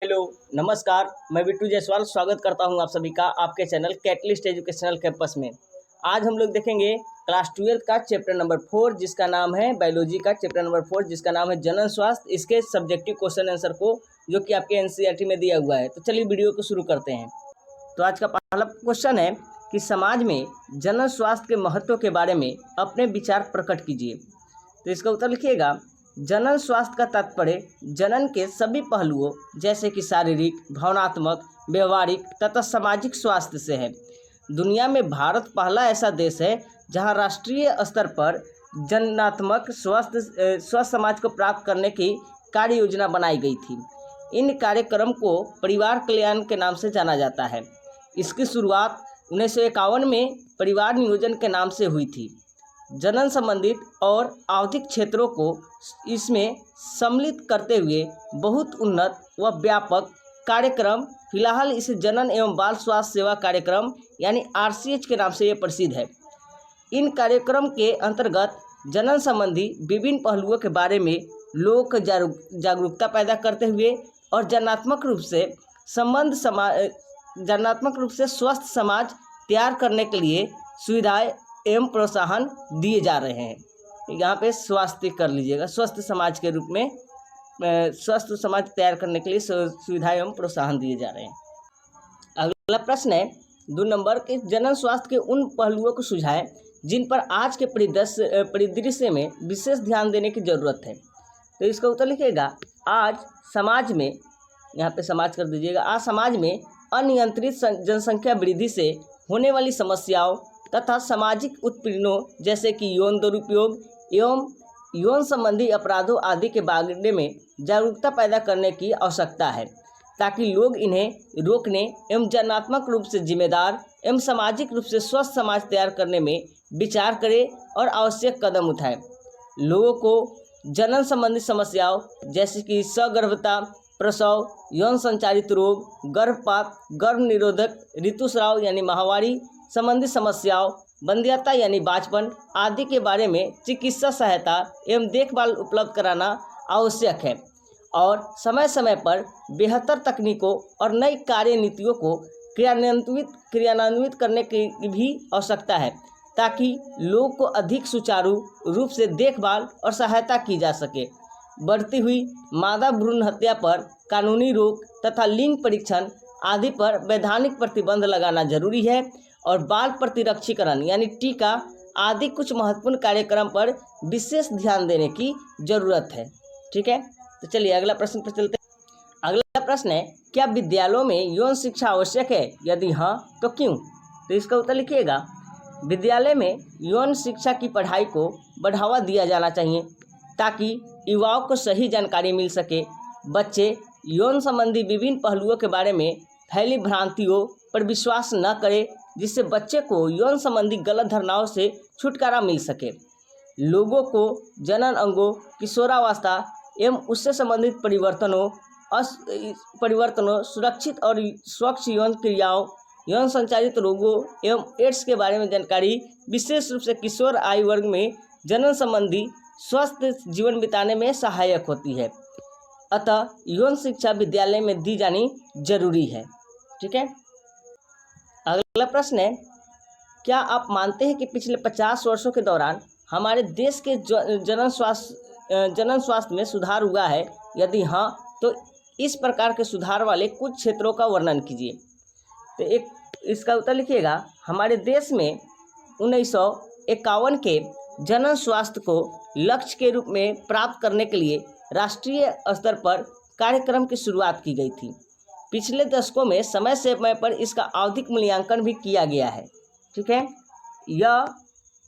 Hello नमस्कार, मैं बिट्टू जायसवाल स्वागत करता हूं आप सभी का आपके चैनल कैटलिस्ट एजुकेशनल कैंपस में। आज हम लोग देखेंगे क्लास 12 का चैप्टर नंबर 4 जिसका नाम है बायोलॉजी का चैप्टर नंबर 4 जिसका नाम है जनन स्वास्थ्य। इसके सब्जेक्टिव क्वेश्चन आंसर को जो कि आपके एनसीईआरटी में दिया हुआ है। तो चलिए वीडियो को शुरू करते हैं। तो आज का पहला क्वेश्चन है कि समाज में जनन स्वास्थ्य के महत्व के बारे में अपने विचार प्रकट कीजिए। तो इसका उत्तर लिखिएगा, जनन स्वास्थ्य का तात्पर्य जनन के सभी पहलुओं जैसे कि शारीरिक, भावनात्मक, व्यवहारिक तथा सामाजिक स्वास्थ्य से है। दुनिया में भारत पहला ऐसा देश है जहां राष्ट्रीय स्तर पर जननात्मक स्वस्थ समाज को प्राप्त करने की कार्य योजना बनाई गई थी। इन कार्यक्रम को परिवार कल्याण के नाम से जाना जाता है। इसकी शुरुआत 1951 में परिवार नियोजन के नाम से हुई थी। जनन संबंधित और आवधिक क्षेत्रों को इसमें सम्मिलित करते हुए बहुत उन्नत व व्यापक कार्यक्रम फिलहाल इसे जनन एवं बाल स्वास्थ्य सेवा कार्यक्रम यानी RCH के नाम से ये प्रसिद्ध है। इन कार्यक्रम के अंतर्गत जनन संबंधी विभिन्न पहलुओं के बारे में लोगों को जागरूकता पैदा करते हुए और जनात्मक रूप से स्वस्थ समाज तैयार करने के लिए सुविधाएं एवं प्रोत्साहन दिए जा रहे हैं। यहाँ पे स्वास्थ्य कर लीजिएगा, स्वस्थ समाज के रूप में स्वस्थ समाज तैयार करने के लिए सुविधाएं एवं प्रोत्साहन दिए जा रहे हैं। अगला प्रश्न है 2 नंबर के जनन स्वास्थ्य के उन पहलुओं को सुझाएं जिन पर आज के परिदृश्य में विशेष ध्यान देने की जरूरत है। तो इसका उत्तर लिखिएगा, आज समाज में, यहाँ पे समाज कर दीजिएगा, आज समाज में अनियंत्रित जनसंख्या वृद्धि से होने वाली समस्याओं तथा सामाजिक उत्पीड़नों जैसे कि यौन दुरुपयोग एवं यौन संबंधी अपराधों आदि के बारे में जागरूकता पैदा करने की आवश्यकता है, ताकि लोग इन्हें रोकने एवं जनात्मक रूप से जिम्मेदार एवं सामाजिक रूप से स्वस्थ समाज तैयार करने में विचार करें और आवश्यक कदम उठाएं। लोगों को जनन संबंधी समस्याओं जैसे कि सगर्भता, प्रसव, यौन संचारित रोग, गर्भपात, गर्भ निरोधक, ऋतुस्राव यानी माहवारी संबंधी समस्याओं, वंध्यता यानी बांझपन आदि के बारे में चिकित्सा सहायता एवं देखभाल उपलब्ध कराना आवश्यक है और समय समय पर बेहतर तकनीकों और नई कार्य नीतियों को क्रियान्वित करने की भी आवश्यकता है, ताकि लोगों को अधिक सुचारू रूप से देखभाल और सहायता की जा सके। बढ़ती हुई मादा भ्रूण हत्या पर कानूनी रोक तथा लिंग परीक्षण आदि पर वैधानिक प्रतिबंध लगाना जरूरी है और बाल प्रतिरक्षीकरण यानी टीका आदि कुछ महत्वपूर्ण कार्यक्रम पर विशेष ध्यान देने की जरूरत है। ठीक है, तो चलिए अगला प्रश्न पर चलते हैं। अगला प्रश्न है, क्या विद्यालयों में यौन शिक्षा आवश्यक है? यदि हाँ तो क्यों? तो इसका उत्तर लिखिएगा, विद्यालय में यौन शिक्षा की पढ़ाई को बढ़ावा दिया जाना चाहिए ताकि युवाओं को सही जानकारी मिल सके। बच्चे यौन संबंधी विभिन्न पहलुओं के बारे में फैली भ्रांतियों पर विश्वास न करें, जिससे बच्चे को यौन संबंधी गलत धारणाओं से छुटकारा मिल सके। लोगों को जनन अंगों, किशोरावस्था एवं उससे संबंधित परिवर्तनों, सुरक्षित और स्वच्छ यौन क्रियाओं, यौन संचारित रोगों एवं एड्स के बारे में जानकारी विशेष रूप से किशोर आयु वर्ग में जनन संबंधी स्वस्थ जीवन बिताने में सहायक होती है। अतः यौन शिक्षा विद्यालय में दी जानी जरूरी है। ठीक है, अगला प्रश्न है, क्या आप मानते हैं कि पिछले 50 वर्षों के दौरान हमारे देश के जनन स्वास्थ्य में सुधार हुआ है? यदि हाँ तो इस प्रकार के सुधार वाले कुछ क्षेत्रों का वर्णन कीजिए। तो इसका उत्तर लिखिएगा, हमारे देश में 1951 के जनन स्वास्थ्य को लक्ष्य के रूप में प्राप्त करने के लिए राष्ट्रीय स्तर पर कार्यक्रम की शुरुआत की गई थी। पिछले दशकों में समय समय पर इसका आवधिक मूल्यांकन भी किया गया है। ठीक है, यह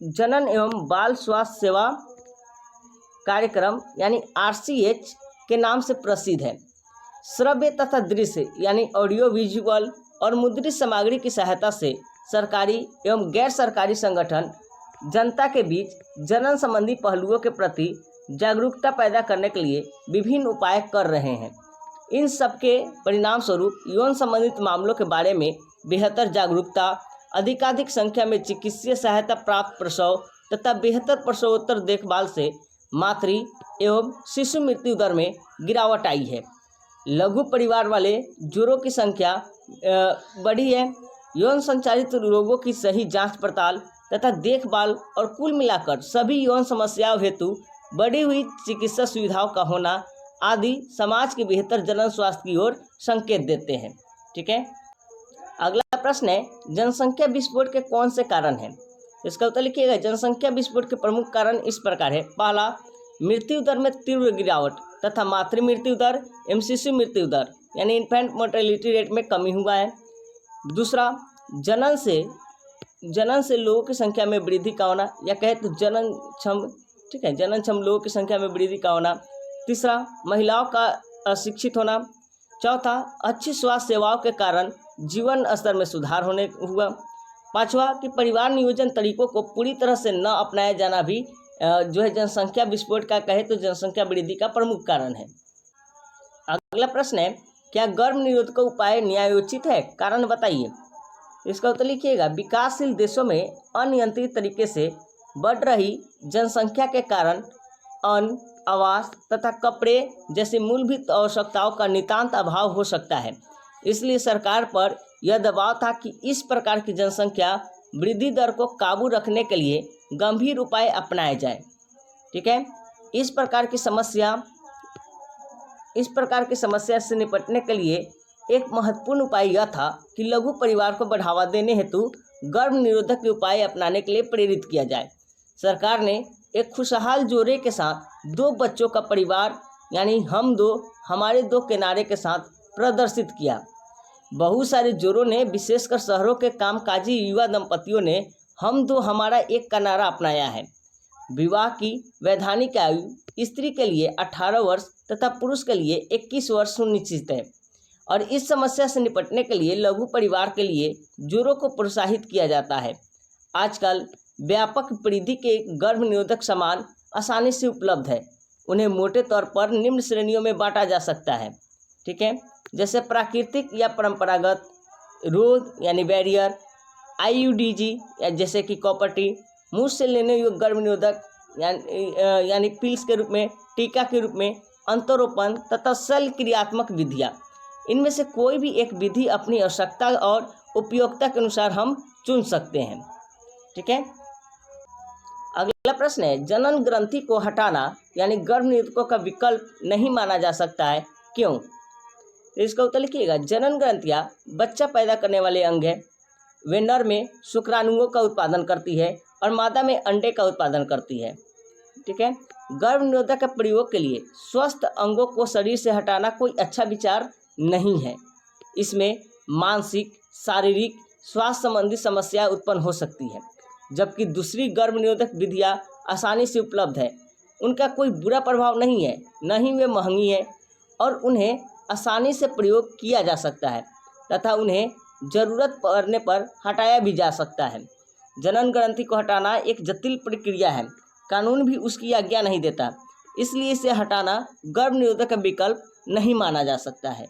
जनन एवं बाल स्वास्थ्य सेवा कार्यक्रम यानी RCH के नाम से प्रसिद्ध है। श्रव्य तथा दृश्य यानी ऑडियो विजुअल और मुद्रित सामग्री की सहायता से सरकारी एवं गैर सरकारी संगठन जनता के बीच जनन संबंधी पहलुओं के प्रति जागरूकता पैदा करने के लिए विभिन्न उपाय कर रहे हैं। इन सबके परिणाम स्वरूप यौन संबंधित मामलों के बारे में बेहतर जागरूकता, अधिकाधिक संख्या में चिकित्सीय सहायता प्राप्त प्रसव तथा बेहतर प्रसवोत्तर देखभाल से मातृ एवं शिशु मृत्यु दर में गिरावट आई है। लघु परिवार वाले जोड़ों की संख्या बढ़ी है। यौन संचालित रोगों की सही जांच पड़ताल तथा देखभाल और कुल मिलाकर सभी यौन समस्याओं हेतु बढ़ी हुई चिकित्सा सुविधाओं का होना आदि समाज के बेहतर जनन स्वास्थ्य की ओर संकेत देते हैं। ठीक है, अगला प्रश्न है, जनसंख्या विस्फोट के कौन से कारण हैं? इसका उत्तर लिखिएगा। जनसंख्या विस्फोट के प्रमुख कारण इस प्रकार है। पहला, मृत्यु दर में तीव्र गिरावट तथा मातृ मृत्यु दर एवं शिशु मृत्यु दर यानी इन्फेंट मोर्टेलिटी रेट में कमी हुआ है। दूसरा, जनन से लोगों की संख्या में वृद्धि का होना, या कहे तो जनन क्षम लोगों की संख्या में वृद्धि का होना। तीसरा, महिलाओं का अशिक्षित होना। चौथा, अच्छी स्वास्थ्य सेवाओं के कारण जीवन स्तर में सुधार होने हुआ। पांचवा, कि परिवार नियोजन तरीकों को पूरी तरह से न अपनाया जाना भी जो है जनसंख्या विस्फोट का कहे तो जनसंख्या वृद्धि का प्रमुख कारण है। अगला प्रश्न है, क्या गर्भ निरोधक उपाय न्यायोचित है? कारण बताइए। इसका उत्तर लिखिएगा। विकासशील देशों में अनियंत्रित तरीके से बढ़ रही जनसंख्या के कारण अन्न, आवास तथा कपड़े जैसी मूलभूत आवश्यकताओं का नितांत अभाव हो सकता है। इसलिए सरकार पर यह दबाव था कि इस प्रकार की जनसंख्या वृद्धि दर को काबू रखने के लिए गंभीर उपाय अपनाए जाए। ठीक है, इस प्रकार की समस्या से निपटने के लिए एक महत्वपूर्ण उपाय यह था कि लघु परिवार को बढ़ावा देने हेतु गर्भ निरोधक के उपाय अपनाने के लिए प्रेरित किया जाए। सरकार ने एक खुशहाल जोड़े के साथ 2 बच्चों का परिवार यानी हम दो हमारे दो के नारे के साथ प्रदर्शित किया। बहुत सारे जोड़ों ने, विशेषकर शहरों के कामकाजी युवा दंपतियों ने हम दो हमारा एक का नारा अपनाया है। विवाह की वैधानिक आयु स्त्री के लिए 18 वर्ष तथा पुरुष के लिए 21 वर्ष सुनिश्चित है और इस समस्या से निपटने के लिए लघु परिवार के लिए जोड़ों को प्रोत्साहित किया जाता है। आजकल व्यापक परिधि के गर्भ निरोधक सामान आसानी से उपलब्ध है। उन्हें मोटे तौर पर निम्न श्रेणियों में बांटा जा सकता है। ठीक है, जैसे प्राकृतिक या परंपरागत, रोध यानी बैरियर, आईयूडीजी या जैसे कि कॉपर टी, मुंह से लेने योग्य गर्भ निरोधक यानी पिल्स के रूप में, टीका के रूप में, अंतरोपण तथा शल्य क्रियात्मक विधियाँ। इनमें से कोई भी एक विधि अपनी आवश्यकता और उपयोगिता के अनुसार हम चुन सकते हैं। ठीक है, अगला प्रश्न है, जनन ग्रंथि को हटाना यानी गर्भ निरोधकों का विकल्प नहीं माना जा सकता है, क्यों? तो इसका उत्तर लिखिएगा। जनन ग्रंथियां बच्चा पैदा करने वाले अंग है। वे नर में शुक्राणुओं का उत्पादन करती है और मादा में अंडे का उत्पादन करती है। ठीक है, गर्भ निरोधक के प्रयोग के लिए स्वस्थ अंगों को शरीर से हटाना कोई अच्छा विचार नहीं है। इसमें मानसिक, शारीरिक, स्वास्थ्य संबंधी समस्याएं उत्पन्न हो सकती है, जबकि दूसरी गर्भ निरोधक विधियां आसानी से उपलब्ध है। उनका कोई बुरा प्रभाव नहीं है, न ही वे महंगी है और उन्हें आसानी से प्रयोग किया जा सकता है तथा उन्हें जरूरत पड़ने पर हटाया भी जा सकता है। जनन ग्रंथि को हटाना एक जटिल प्रक्रिया है, कानून भी उसकी आज्ञा नहीं देता, इसलिए इसे हटाना गर्भ निरोधक का विकल्प नहीं माना जा सकता है।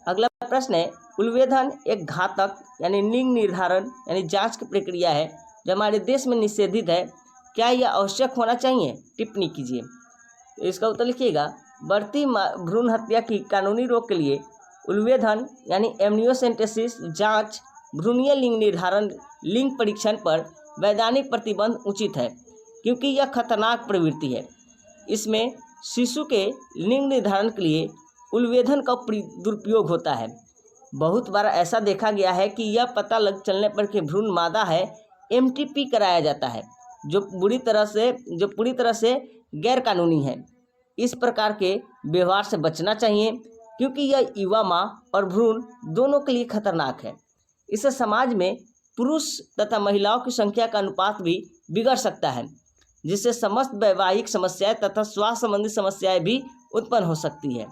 अगला प्रश्न है, उल्वेधन एक घातक यानी लिंग निर्धारण यानी जांच की प्रक्रिया है जो हमारे देश में निषेधित है। क्या यह आवश्यक होना चाहिए? टिप्पणी कीजिए। तो इसका उत्तर लिखिएगा। बढ़ती भ्रूण हत्या की कानूनी रोक के लिए उल्वेधन यानी एमनियोसेंटेसिस जांच, भ्रूणीय लिंग निर्धारण, लिंग परीक्षण पर वैधानिक प्रतिबंध उचित है, क्योंकि यह खतरनाक प्रवृत्ति है। इसमें शिशु के लिंग निर्धारण के लिए उल्वेधन का दुरुपयोग होता है। बहुत बार ऐसा देखा गया है कि यह पता चलने पर कि भ्रूण मादा है, एमटीपी कराया जाता है, जो पूरी तरह से गैर कानूनी है। इस प्रकार के व्यवहार से बचना चाहिए, क्योंकि यह युवा माँ और भ्रूण दोनों के लिए खतरनाक है। इससे समाज में पुरुष तथा महिलाओं की संख्या का अनुपात भी बिगड़ सकता है, जिससे समस्त वैवाहिक समस्याएं तथा स्वास्थ्य संबंधी समस्याएं भी उत्पन्न हो सकती है।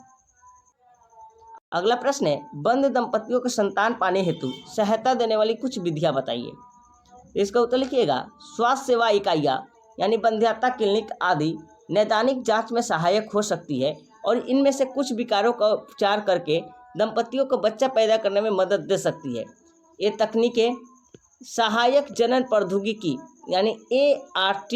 अगला प्रश्न है, बंद दंपतियों को संतान पाने हेतु सहायता देने वाली कुछ विधियां बताइए। इसका उत्तर लिखिएगा। स्वास्थ्य सेवा इकाइयाँ यानी वंध्यता क्लिनिक आदि नैदानिक जांच में सहायक हो सकती है और इनमें से कुछ विकारों का उपचार करके दंपतियों को बच्चा पैदा करने में मदद दे सकती है। ये तकनीकें सहायक जनन प्रौद्योगिकी यानी ART,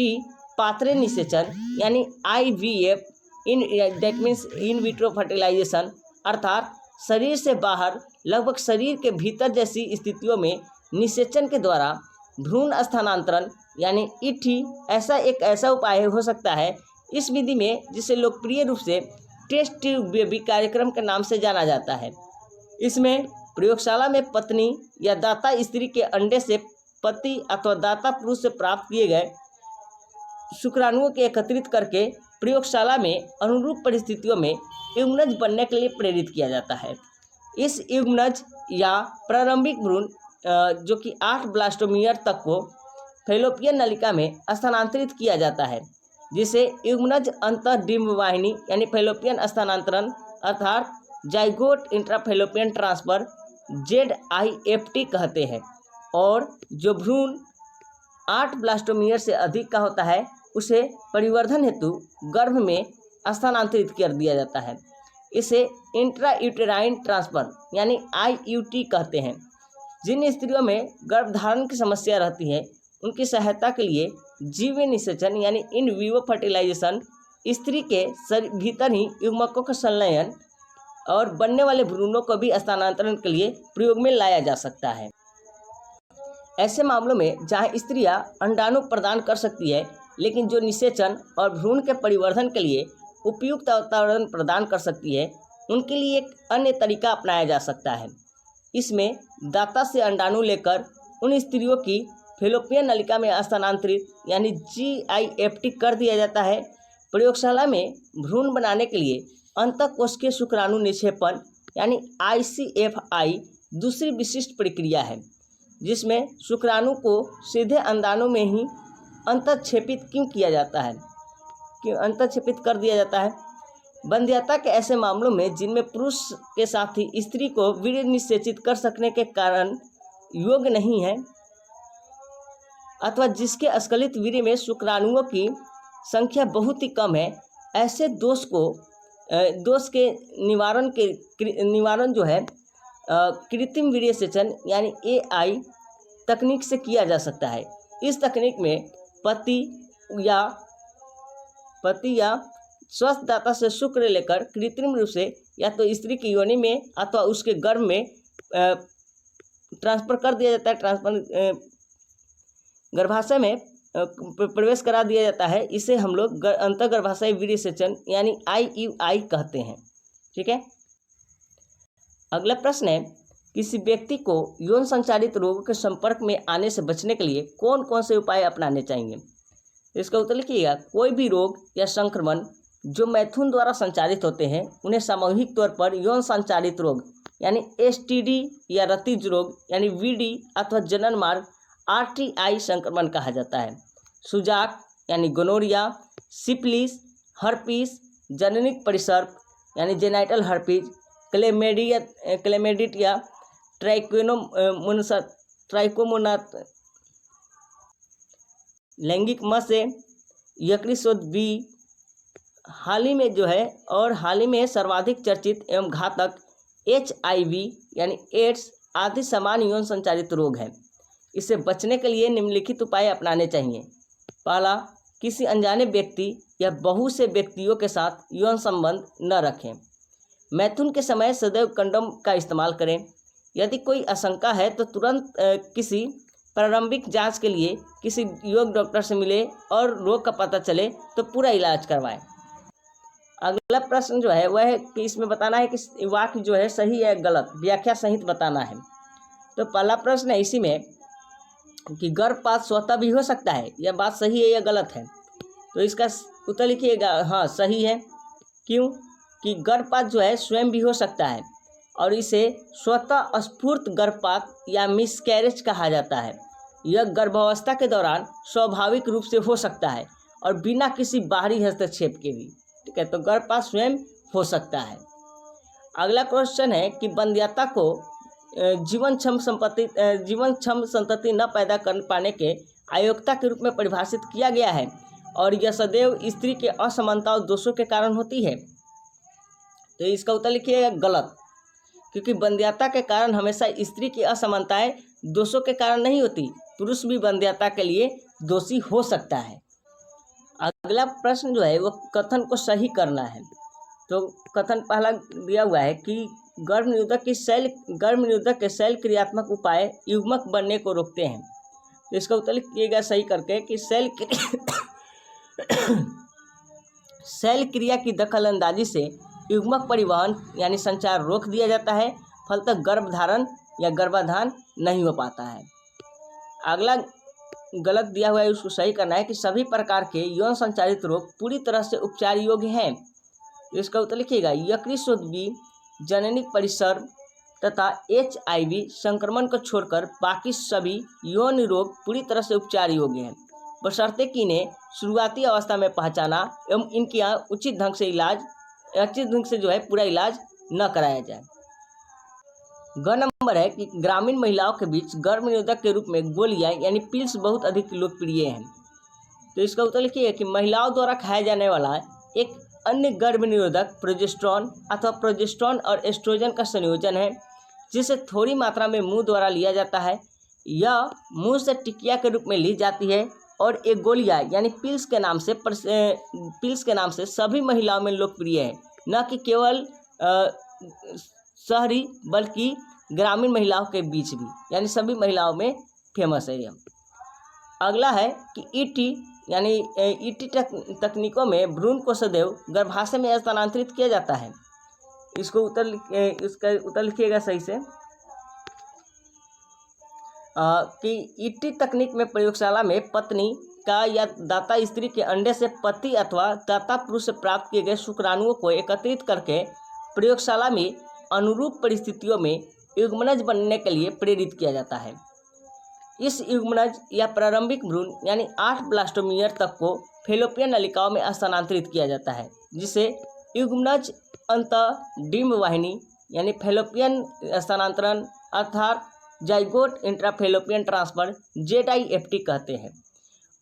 पात्रे निषेचन यानी IVF, इन विट्रो फर्टिलाइजेशन अर्थात शरीर से बाहर लगभग शरीर के भीतर जैसी स्थितियों में निषेचन के द्वारा भ्रूण स्थानांतरण यानी ईठी ऐसा उपाय हो सकता है। इस विधि में, जिसे लोकप्रिय रूप से टेस्ट ट्यूब बेबी कार्यक्रम के नाम से जाना जाता है, इसमें प्रयोगशाला में पत्नी या दाता स्त्री के अंडे से पति अथवा दाता पुरुष से प्राप्त किए गए शुक्राणुओं के एकत्रित करके प्रयोगशाला में अनुरूप परिस्थितियों में युग्मनज बनने के लिए प्रेरित किया जाता है। इस युग्मनज या प्रारंभिक भ्रूण जो कि 8 ब्लास्टोमियर तक को फैलोपियन नलिका में स्थानांतरित किया जाता है, जिसे युग्मनज अंतःडिंब वाहिनी यानी फैलोपियन स्थानांतरण अर्थात जाइगोट इंट्राफैलोपियन ट्रांसफर ZIFT कहते हैं। और जो भ्रूण 8 ब्लास्टोमियर से अधिक का होता है उसे परिवर्धन हेतु गर्भ में स्थानांतरित कर दिया जाता है। इसे इंट्रायूटेराइन ट्रांसफर यानी IUT कहते हैं। जिन स्त्रियों में गर्भधारण की समस्या रहती है उनकी सहायता के लिए जीव निषेचन यानी इन विवो फर्टिलाइजेशन स्त्री के भीतर ही युग्मकों का संलयन और बनने वाले भ्रूणों को भी स्थानांतरण के लिए प्रयोग में लाया जा सकता है। ऐसे मामलों में जहां स्त्रियां अंडाणु प्रदान कर सकती है लेकिन जो निषेचन और भ्रूण के परिवर्धन के लिए उपयुक्त वातावरण प्रदान कर सकती है, उनके लिए एक अन्य तरीका अपनाया जा सकता है। इसमें दाता से अंडाणु लेकर उन स्त्रियों की फैलोपियन नलिका में स्थानांतरित यानी GIFT कर दिया जाता है। प्रयोगशाला में भ्रूण बनाने के लिए अंतःकोशिकीय शुक्राणु निक्षेपण यानी ICFI दूसरी विशिष्ट प्रक्रिया है, जिसमें शुक्राणु को सीधे अंडाणु में ही अंतःक्षेपित क्यों किया जाता है, क्यों अंतःक्षेपित कर दिया जाता है। वंध्यता के ऐसे मामलों में जिनमें पुरुष के साथ ही स्त्री को वीर्य निषेचित कर सकने के कारण योग्य नहीं है अथवा जिसके स्खलित वीर्य में शुक्राणुओं की संख्या बहुत ही कम है, ऐसे दोष के निवारण जो है कृत्रिम वीर्य सेचन यानी AI तकनीक से किया जा सकता है। इस तकनीक में पति या स्वस्थ दाता से शुक्र लेकर कृत्रिम रूप से या तो स्त्री की योनि में अथवा उसके गर्भ में ट्रांसफर कर दिया जाता है, गर्भाशय में प्रवेश करा दिया जाता है। इसे हम लोग अंतर्गर्भाशय वीर्य सेचन यानी IUI कहते हैं। ठीक है। अगला प्रश्न है, किसी व्यक्ति को यौन संचारित रोगों के संपर्क में आने से बचने के लिए कौन कौन से उपाय अपनाने चाहिए। इसका उत्तर लिखिएगा। कोई भी रोग या संक्रमण जो मैथुन द्वारा संचारित होते हैं उन्हें सामूहिक तौर पर यौन संचारित रोग यानी STD या रतिज रोग यानी VD अथवा जनन मार्ग RTI संक्रमण कहा जाता है। सुजाक यानी गोनोरिया, सिफिलिस, हर्पीस, जननिक परिसर्प यानी जेनाइटल हर्पीज, क्लेमेडिया, ट्राइकोमोनास, लैंगिक मसे, यकृतशोथ B, हाल ही में सर्वाधिक चर्चित एवं घातक HIV यानी एड्स आदि समान यौन संचारित रोग हैं। इससे बचने के लिए निम्नलिखित उपाय अपनाने चाहिए। पहला, किसी अनजाने व्यक्ति या बहुत से व्यक्तियों के साथ यौन संबंध न रखें। मैथुन के समय सदैव कंडोम का इस्तेमाल करें। यदि कोई आशंका है तो तुरंत किसी प्रारंभिक जांच के लिए किसी योग डॉक्टर से मिले और रोग का पता चले तो पूरा इलाज करवाएं। अगला प्रश्न जो है वह है कि इसमें बताना है कि वाक्य जो है सही है गलत, व्याख्या सहित बताना है। तो पहला प्रश्न है इसी में कि गर्भपात स्वतः भी हो सकता है, यह बात सही है या गलत है। तो इसका उत्तर लिखिएगा हाँ सही है। क्यों कि गर्भपात जो है स्वयं भी हो सकता है और इसे स्वतः स्फूर्त गर्भपात या मिसकैरेज कहा जाता है। यह गर्भावस्था के दौरान स्वाभाविक रूप से हो सकता है और बिना किसी बाहरी हस्तक्षेप के भी। ठीक है, तो गर्भपात स्वयं हो सकता है। अगला क्वेश्चन है कि वंध्यता को जीवन क्षम संतति न पैदा कर पाने के अयोग्यता के रूप में परिभाषित किया गया है और यह सदैव स्त्री के असमानता और दोषों के कारण होती है। तो इसका उत्तर लिखिएगा गलत, क्योंकि वंध्यता के कारण हमेशा स्त्री की असमानताएं दोषों के कारण नहीं होती। पुरुष भी वंध्यता के लिए दोषी हो सकता है। अगला प्रश्न जो है वो कथन को सही करना है। तो कथन पहला दिया हुआ है कि गर्भनिरोधक के सेल क्रियात्मक उपाय युग्मक बनने को रोकते हैं। तो इसका उत्तर लिखिएगा सही करके कि सेल क्रिया की दखलअंदाजी से युग्मक परिवहन यानी संचार रोक दिया जाता है, फलतः गर्भधारण या गर्भाधान नहीं हो पाता है। अगला गलत दिया हुआ है, उसको सही करना है कि सभी प्रकार के यौन संचारित रोग पूरी तरह से उपचार योग्य हैं। इसका उत्तर लिखिएगा यकृतशोथबी, जननिक परिसर तथा HIV संक्रमण को छोड़कर बाकी सभी यौन रोग पूरी तरह से उपचार योग्य हैं, बशर्ते कि इन्हें शुरुआती अवस्था में पहचाना एवं इनकी उचित ढंग से जो है पूरा इलाज न कराया जाए। ग नंबर है कि ग्रामीण महिलाओं के बीच गर्भ निरोधक के रूप में गोलियां यानी पिल्स बहुत अधिक लोकप्रिय हैं। तो इसका उत्तर लिखिए कि महिलाओं द्वारा खाया जाने वाला एक अन्य गर्भ निरोधक प्रोजेस्टेरॉन अथवा प्रोजेस्टेरॉन और एस्ट्रोजन का संयोजन है, जिसे थोड़ी मात्रा में मुंह द्वारा लिया जाता है। यह मुंह से टिकिया के रूप में ली जाती है और एक गोलियां यानी पिल्स के नाम से सभी महिलाओं में लोकप्रिय है, न कि केवल शहरी बल्कि ग्रामीण महिलाओं के बीच भी, यानी सभी महिलाओं में फेमस है यह। अगला है कि ईटी तकनीकों में भ्रूण को सदैव गर्भाशय में स्थानांतरित किया जाता है। इसका उत्तर लिखिएगा सही से कि ईटी तकनीक में प्रयोगशाला में पत्नी का या दाता स्त्री के अंडे से पति अथवा दाता पुरुष से प्राप्त किए गए शुक्राणुओं को एकत्रित करके प्रयोगशाला में अनुरूप परिस्थितियों में युग्मनज बनने के लिए प्रेरित किया जाता है। इस युग्मनज या प्रारंभिक भ्रूण यानी 8 ब्लास्टोमियर तक को फैलोपियन नलिकाओं में स्थानांतरित किया जाता है, जिसे युग्मनज अंतःडिंब वाहिनी यानी फैलोपियन स्थानांतरण अर्थात जाइगोट इंट्राफैलोपियन ट्रांसफर ZIFT कहते हैं।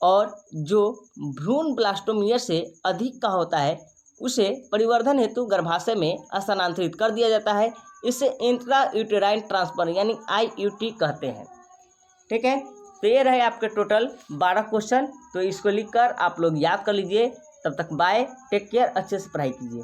और जो भ्रूण ब्लास्टोमियर से अधिक का होता है उसे परिवर्धन हेतु गर्भाशय में स्थानांतरित कर दिया जाता है। इसे इंट्रायूटेराइन ट्रांसफर यानी IUT कहते हैं। ठीक है, तो ये रहे आपके टोटल 12 क्वेश्चन। तो इसको लिखकर आप लोग याद कर लीजिए। तब तक बाय, टेक केयर, अच्छे से पढ़ाई कीजिए।